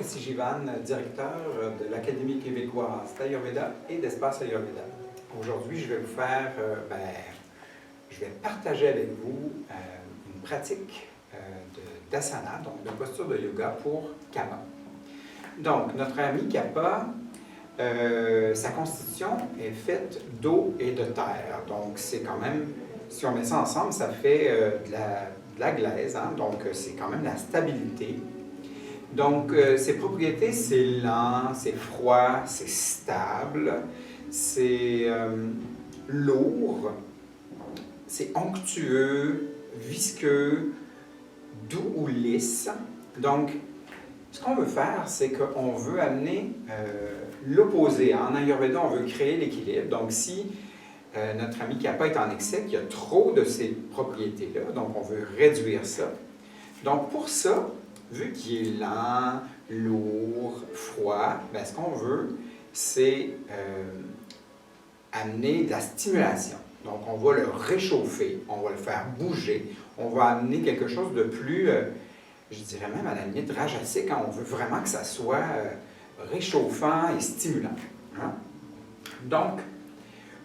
ici Jivan, directeur de l'Académie québécoise d'Ayurveda et d'Espace Ayurveda. Aujourd'hui, je vais vous faire, je vais partager avec vous une pratique d'asana, donc de posture de yoga pour Kapha. Donc, notre ami Kapha, sa constitution est faite d'eau et de terre. Donc, c'est quand même, si on met ça ensemble, ça fait de la glaise, hein? Donc c'est quand même la stabilité. Donc, ses propriétés, c'est lent, c'est froid, c'est stable, c'est lourd, c'est onctueux, visqueux, doux ou lisse. Donc, ce qu'on veut faire, c'est qu'on veut amener l'opposé. En Ayurveda, on veut créer l'équilibre. Donc, si notre ami Kapha est en excès, qu'il y a trop de ces propriétés-là, donc on veut réduire ça. Donc, pour ça, vu qu'il est lent, lourd, froid, bien, ce qu'on veut, c'est amener de la stimulation. Donc, on va le réchauffer, on va le faire bouger, on va amener quelque chose de plus, je dirais même à la limite rajasique, hein? On veut vraiment que ça soit réchauffant et stimulant. Hein? Donc,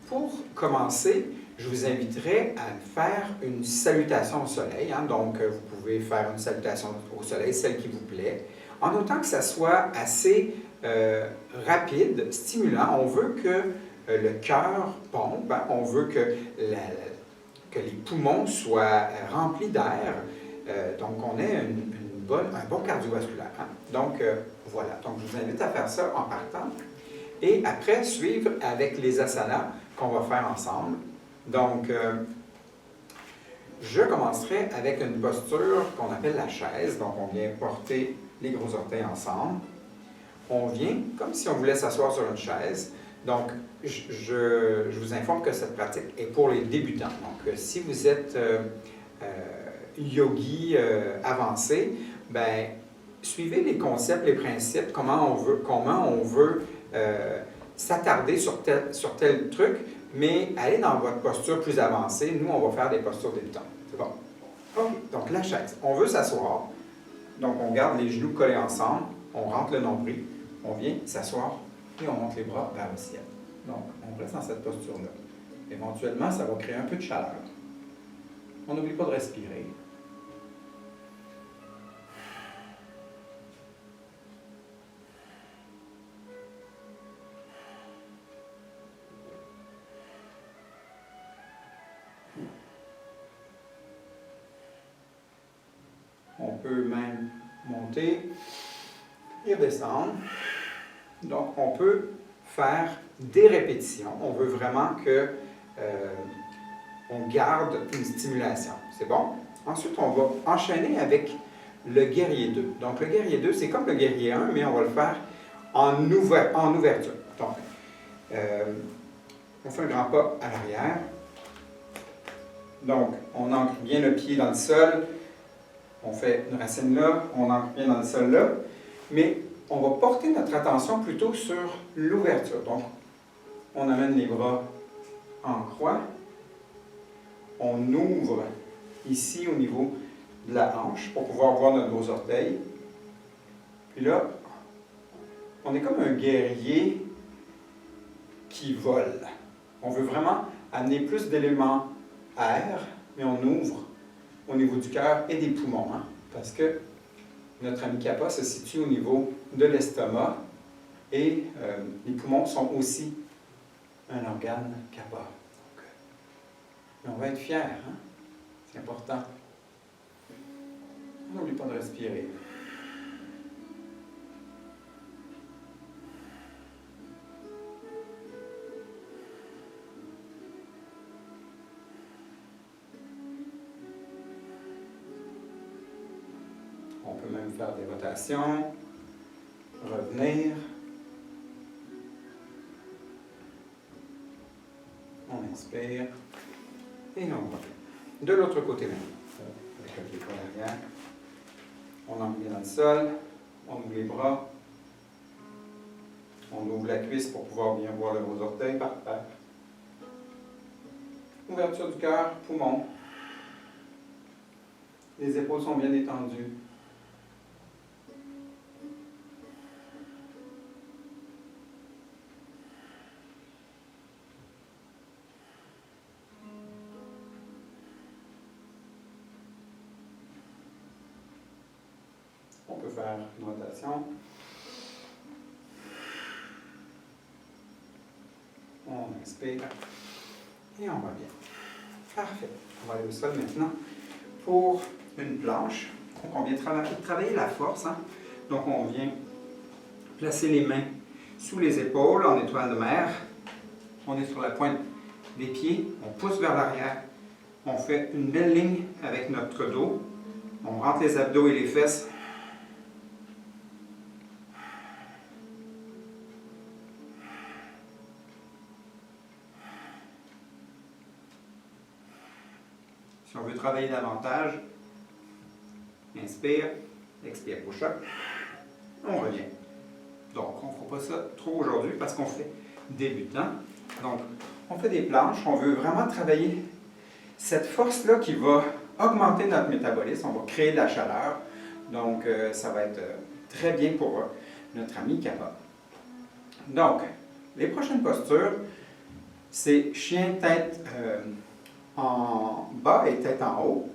pour commencer, je vous inviterai à faire une salutation au soleil. Hein? Donc, vous pouvez faire une salutation au soleil, celle qui vous plaît, en autant que ça soit assez rapide, stimulant. On veut que le cœur pompe, hein? On veut que les poumons soient remplis d'air, donc on ait un bon cardiovasculaire. Hein? Donc, voilà. Donc, je vous invite à faire ça en partant. Et après, suivre avec les asanas qu'on va faire ensemble. Donc, je commencerai avec une posture qu'on appelle la chaise. Donc, on vient porter les gros orteils ensemble. On vient comme si on voulait s'asseoir sur une chaise. Donc, je vous informe que cette pratique est pour les débutants. Donc, si vous êtes yogi avancé, bien, suivez les concepts, les principes, comment on veut s'attarder sur tel truc, mais allez dans votre posture plus avancée. Nous, on va faire des postures débutantes. C'est bon? OK. Donc, la chaise. On veut s'asseoir. Donc, on garde les genoux collés ensemble. On rentre le nombril. On vient s'asseoir et on monte les bras vers le ciel. Donc, on reste dans cette posture-là. Éventuellement, ça va créer un peu de chaleur. On n'oublie pas de respirer. On peut même monter et redescendre. Donc, on peut faire des répétitions. On veut vraiment que on garde une stimulation. C'est bon? Ensuite, on va enchaîner avec le guerrier 2. Donc, le guerrier 2, c'est comme le guerrier 1, mais on va le faire en ouverture. Donc, on fait un grand pas à l'arrière. Donc, on ancre bien le pied dans le sol. On fait une racine là, on ancre bien dans le sol là, mais on va porter notre attention plutôt sur l'ouverture. Donc, on amène les bras en croix, on ouvre ici au niveau de la hanche pour pouvoir voir notre gros orteil. Puis là, on est comme un guerrier qui vole. On veut vraiment amener plus d'éléments air, mais on ouvre au niveau du cœur et des poumons, hein, parce que notre ami Kapha se situe au niveau de l'estomac et les poumons sont aussi un organe Kapha. Mais on va être fiers, hein? C'est important. N'oublie pas de respirer. On peut même faire des rotations, revenir. On inspire et on revient. De l'autre côté même, avec le pied à l'arrière. On entre bien dans le sol, on ouvre les bras, on ouvre la cuisse pour pouvoir bien voir le gros orteil par terre. Ouverture du cœur, poumon. Les épaules sont bien détendues. On peut faire une rotation. On inspire et on revient. Parfait. On va aller au sol maintenant pour une planche. Donc, on vient travailler la force. Hein? Donc, on vient placer les mains sous les épaules en étoile de mer. On est sur la pointe des pieds. On pousse vers l'arrière. On fait une belle ligne avec notre dos. On rentre les abdos et les fesses. Si on veut travailler davantage, inspire, expire, push-up, on revient. Donc, on ne fera pas ça trop aujourd'hui parce qu'on fait débutant. Donc, on fait des planches, on veut vraiment travailler cette force-là qui va augmenter notre métabolisme, on va créer de la chaleur. Donc, ça va être très bien pour notre ami Kappa. Donc, les prochaines postures, c'est chien tête en bas et tête en haut.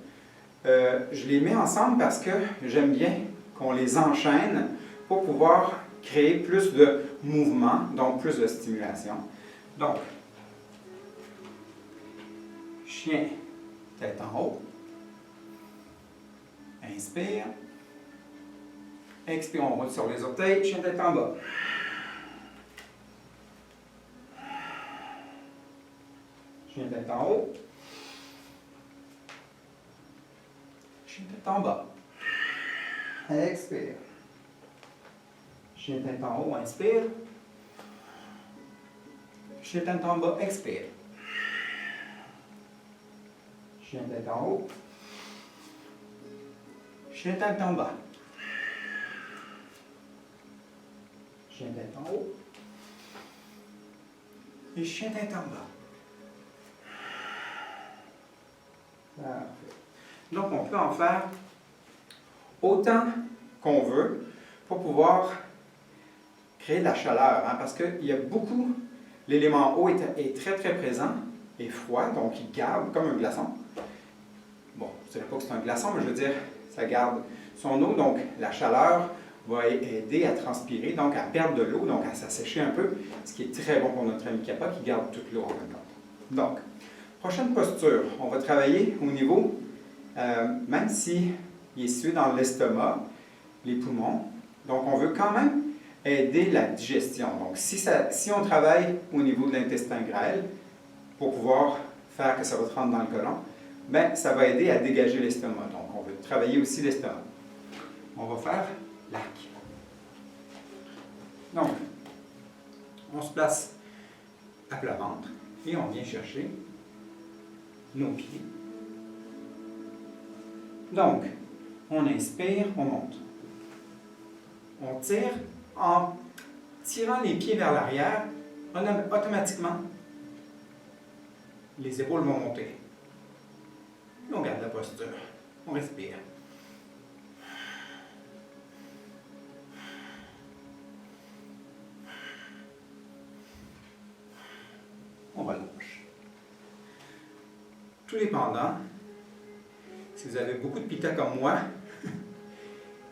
Je les mets ensemble parce que j'aime bien qu'on les enchaîne pour pouvoir créer plus de mouvement, donc plus de stimulation. Donc, chien tête en haut. Inspire. Expire, on roule sur les orteils, chien tête en bas. Chien tête en haut. Chien tête en bas. Expire. Chien tête en haut, inspire. Chien tête en bas, expire. Chien tête en haut. Chien tête en bas. Chien tête en haut. Et chien tête en bas. Parfait. Donc, on peut en faire autant qu'on veut pour pouvoir créer de la chaleur, hein, parce qu'il y a beaucoup, l'élément eau est très très présent et froid, donc il garde comme un glaçon. Bon, je ne dirais pas que c'est un glaçon, mais je veux dire, ça garde son eau, donc la chaleur va aider à transpirer, donc à perdre de l'eau, donc à s'assécher un peu, ce qui est très bon pour notre ami Kappa qui garde toute l'eau en même temps. Donc, prochaine posture, on va travailler au niveau, même si il est situé dans l'estomac, les poumons, donc on veut quand même aider la digestion. Donc, si on travaille au niveau de l'intestin grêle, pour pouvoir faire que ça va rentrer dans le côlon, bien, ça va aider à dégager l'estomac. Donc, on veut travailler aussi l'estomac. On va faire l'arc. Donc, on se place à plat ventre et on vient chercher nos pieds. Donc, on inspire, on monte. On tire en tirant les pieds vers l'arrière, automatiquement, les épaules vont monter. Et on garde la posture. On respire. On relâche. Tout dépendant, si vous avez beaucoup de pitta comme moi,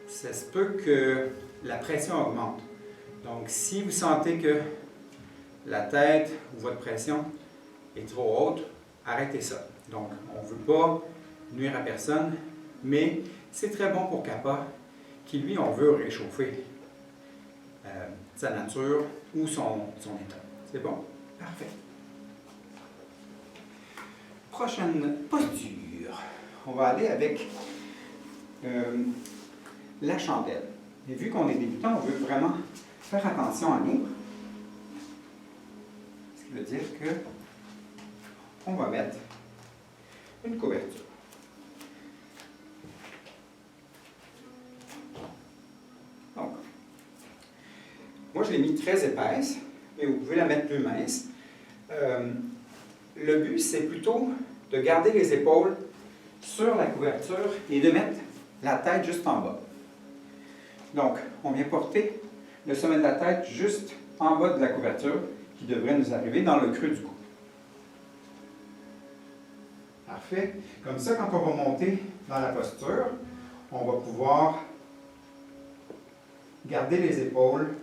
ça se peut que la pression augmente. Donc, si vous sentez que la tête ou votre pression est trop haute, arrêtez ça. Donc, on ne veut pas nuire à personne, mais c'est très bon pour Kappa, qui lui, on veut réchauffer sa nature ou son état. C'est bon? Parfait. Prochaine posture. On va aller avec la chandelle. Et vu qu'on est débutant, on veut vraiment faire attention à nous. Ce qui veut dire que on va mettre une couverture. Donc, moi je l'ai mis très épaisse, mais vous pouvez la mettre plus mince. Le but, c'est plutôt de garder les épaules sur la couverture et de mettre la tête juste en bas. Donc, on vient porter le sommet de la tête juste en bas de la couverture qui devrait nous arriver dans le creux du cou. Parfait. Comme ça, quand on va monter dans la posture, on va pouvoir garder les épaules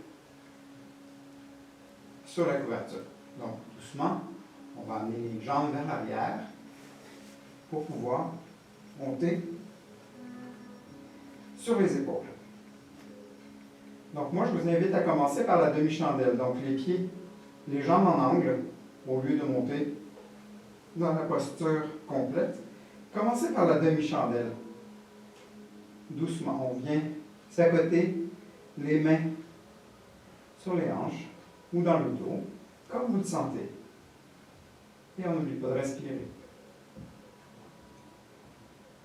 sur la couverture. Donc, doucement, on va amener les jambes vers l'arrière pour pouvoir monter sur les épaules. Donc, moi, je vous invite à commencer par la demi-chandelle. Donc, les pieds, les jambes en angle, au lieu de monter dans la posture complète. Commencez par la demi-chandelle. Doucement, on vient s'accoter les mains sur les hanches ou dans le dos, comme vous le sentez. Et on n'oublie pas de respirer.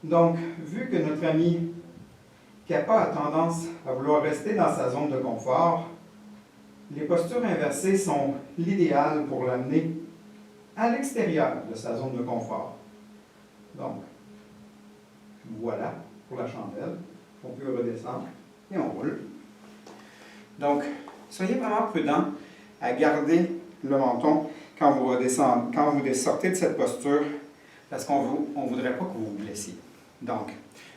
Donc, vu que notre ami Kappa a tendance à vouloir rester dans sa zone de confort, les postures inversées sont l'idéal pour l'amener à l'extérieur de sa zone de confort. Donc, voilà pour la chandelle. On peut redescendre et on roule. Donc, soyez vraiment prudent à garder le menton quand vous redescendez, quand vous sortez de cette posture, parce qu'on ne voudrait pas que vous vous blessiez. Donc,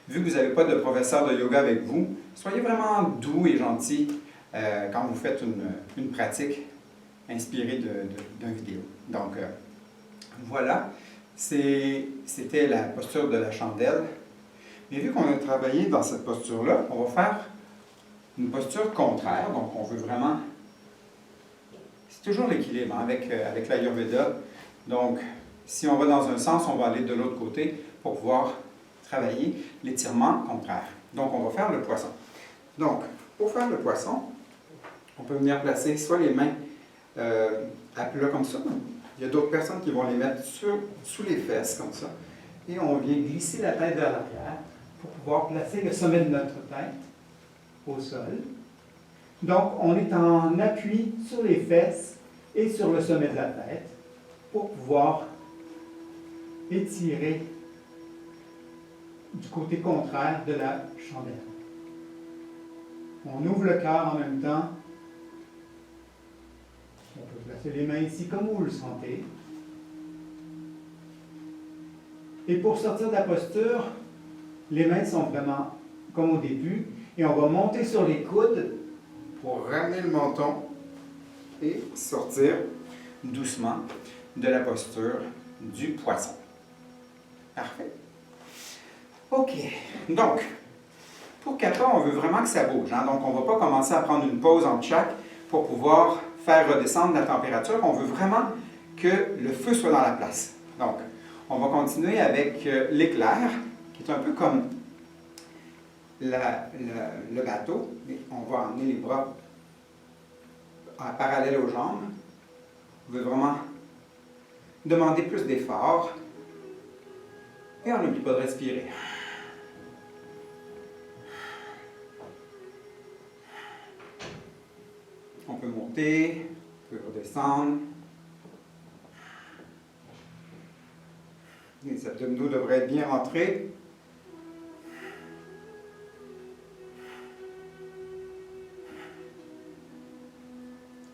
vu que vous n'avez pas de professeur de yoga avec vous, soyez vraiment doux et gentil quand vous faites une pratique inspirée d'une vidéo. Donc, voilà, c'était la posture de la chandelle. Mais vu qu'on a travaillé dans cette posture-là, on va faire une posture contraire. Donc, on veut vraiment... C'est toujours l'équilibre avec l'Ayurveda. Donc, si on va dans un sens, on va aller de l'autre côté pour pouvoir travailler l'étirement contraire. Donc, on va faire le poisson. Donc, pour faire le poisson, on peut venir placer soit les mains à plat comme ça. Il y a d'autres personnes qui vont les mettre sous les fesses comme ça. Et on vient glisser la tête vers l'arrière pour pouvoir placer le sommet de notre tête au sol. Donc, on est en appui sur les fesses et sur le sommet de la tête pour pouvoir étirer du côté contraire de la chandelle. On ouvre le cœur en même temps. On peut placer les mains ici comme vous le sentez. Et pour sortir de la posture, les mains sont vraiment comme au début. Et on va monter sur les coudes pour ramener le menton et sortir doucement de la posture du poisson. Parfait. OK. Donc, pour Kappa, on veut vraiment que ça bouge. Hein? Donc, on ne va pas commencer à prendre une pause entre chaque pour pouvoir faire redescendre la température. On veut vraiment que le feu soit dans la place. Donc, on va continuer avec l'éclair, qui est un peu comme le bateau. On va emmener les bras en parallèle aux jambes. On veut vraiment demander plus d'effort. Et on n'oublie pas de respirer. On peut monter, on peut redescendre. Les abdominaux devraient être bien rentrés.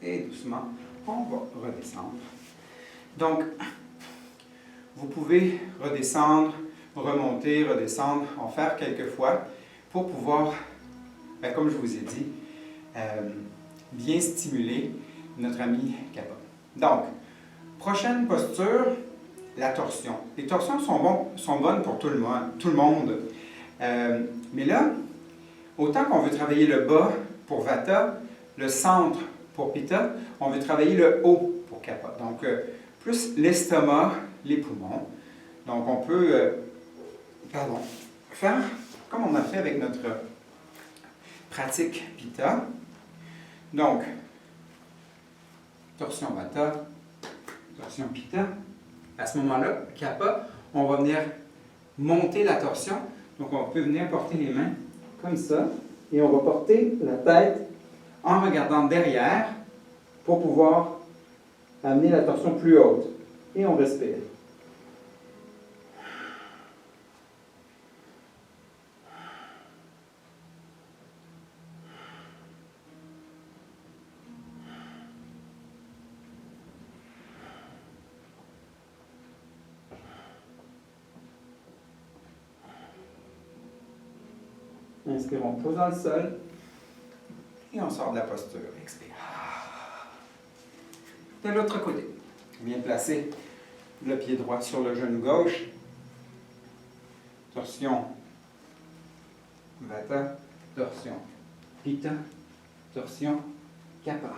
Et doucement, on va redescendre. Donc, vous pouvez redescendre, remonter, redescendre, en faire quelques fois pour pouvoir, comme je vous ai dit, bien stimuler notre ami Kappa. Donc, prochaine posture, la torsion. Les torsions sont bonnes pour tout le monde. Mais là, autant qu'on veut travailler le bas pour Vata, le centre pour Pitta, on veut travailler le haut pour Kappa. Donc, plus l'estomac, les poumons. Donc, on peut faire comme on a fait avec notre pratique Pitta. Donc, torsion Vata, torsion Pitta. À ce moment-là, Kappa, on va venir monter la torsion. Donc, on peut venir porter les mains comme ça. Et on va porter la tête en regardant derrière pour pouvoir amener la torsion plus haute. Et on respire. Inspirons, pose dans le sol. on sort de la posture. Expire. De l'autre côté. Bien placer le pied droit sur le genou gauche. Torsion. Vata. Torsion. Pitta. Torsion. Kapha.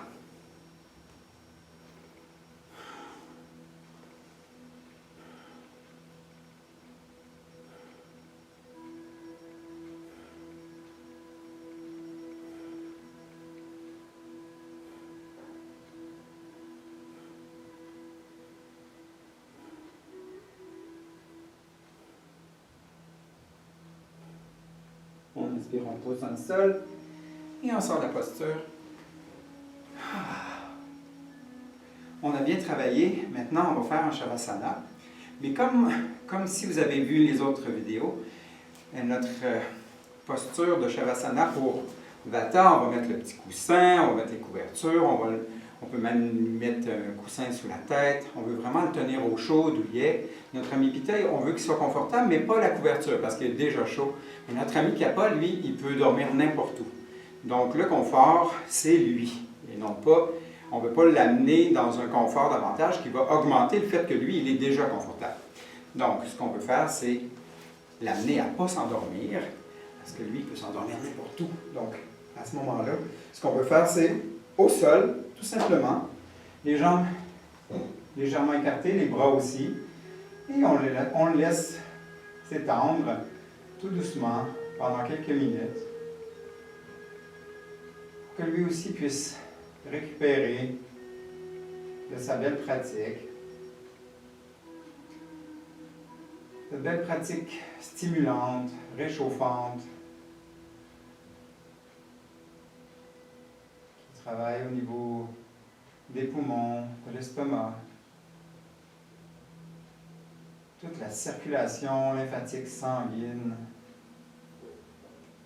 On inspire, on pose dans le sol et on sort de la posture. On a bien travaillé. Maintenant, on va faire un Shavasana. Mais comme si vous avez vu les autres vidéos, notre posture de Shavasana pour Vata, on va mettre le petit coussin, on va mettre les couvertures, on peut même mettre un coussin sous la tête. On veut vraiment le tenir au chaud, douillet. Notre ami Pitta, on veut qu'il soit confortable, mais pas la couverture parce qu'il est déjà chaud. Mais notre ami Kapha, lui, il peut dormir n'importe où. Donc le confort, c'est lui. Et non pas, on ne veut pas l'amener dans un confort davantage qui va augmenter le fait que lui, il est déjà confortable. Donc ce qu'on peut faire, c'est l'amener à ne pas s'endormir, parce que lui, il peut s'endormir n'importe où. Donc à ce moment-là, ce qu'on peut faire, c'est au sol, tout simplement, les jambes légèrement écartées, les bras aussi, et on le laisse s'étendre tout doucement pendant quelques minutes pour que lui aussi puisse récupérer de sa belle pratique. Cette belle pratique stimulante, réchauffante, qui travaille au niveau des poumons, de l'estomac, toute la circulation lymphatique sanguine,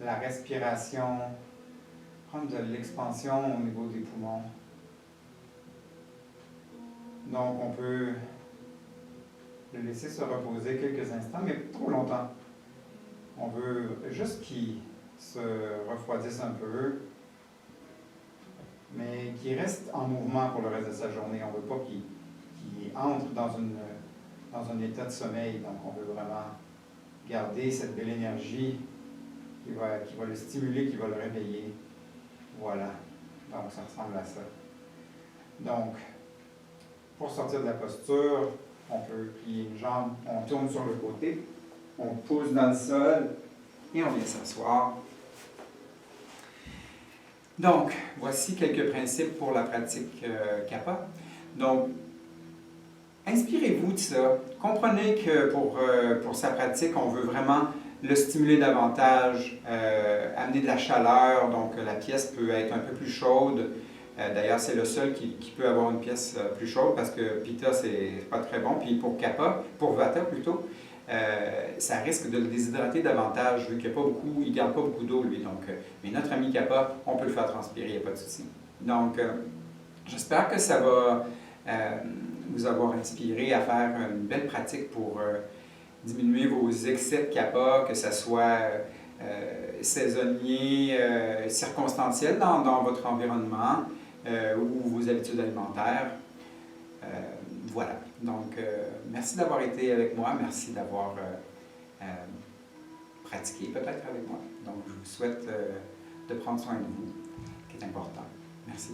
la respiration, prendre de l'expansion au niveau des poumons. Donc on peut le laisser se reposer quelques instants, mais pas trop longtemps. On veut juste qu'il se refroidisse un peu, mais qu'il reste en mouvement pour le reste de sa journée. On ne veut pas qu'il entre dans un état de sommeil. Donc on veut vraiment garder cette belle énergie qui va le stimuler, qui va le réveiller. Voilà. Donc ça ressemble à ça. Donc, pour sortir de la posture, on peut plier une jambe, on tourne sur le côté, on pousse dans le sol et on vient s'asseoir. Donc, voici quelques principes pour la pratique Kapha. Donc, inspirez-vous de ça. Comprenez que pour sa pratique, on veut vraiment le stimuler davantage, amener de la chaleur, donc la pièce peut être un peu plus chaude. D'ailleurs, c'est le seul qui peut avoir une pièce plus chaude parce que Pitta, c'est pas très bon. Puis pour Kapha, pour Vata plutôt, ça risque de le déshydrater davantage vu qu'il ne garde pas beaucoup d'eau, lui. Donc, mais notre ami Kapha, on peut le faire transpirer, il n'y a pas de souci. Donc, j'espère que ça va vous avoir inspiré à faire une belle pratique pour diminuer vos excès de Kapha, que ce soit saisonnier, circonstanciel dans votre environnement ou vos habitudes alimentaires. Voilà. Donc, merci d'avoir été avec moi. Merci d'avoir pratiqué peut-être avec moi. Donc, je vous souhaite de prendre soin de vous, qui est important. Merci.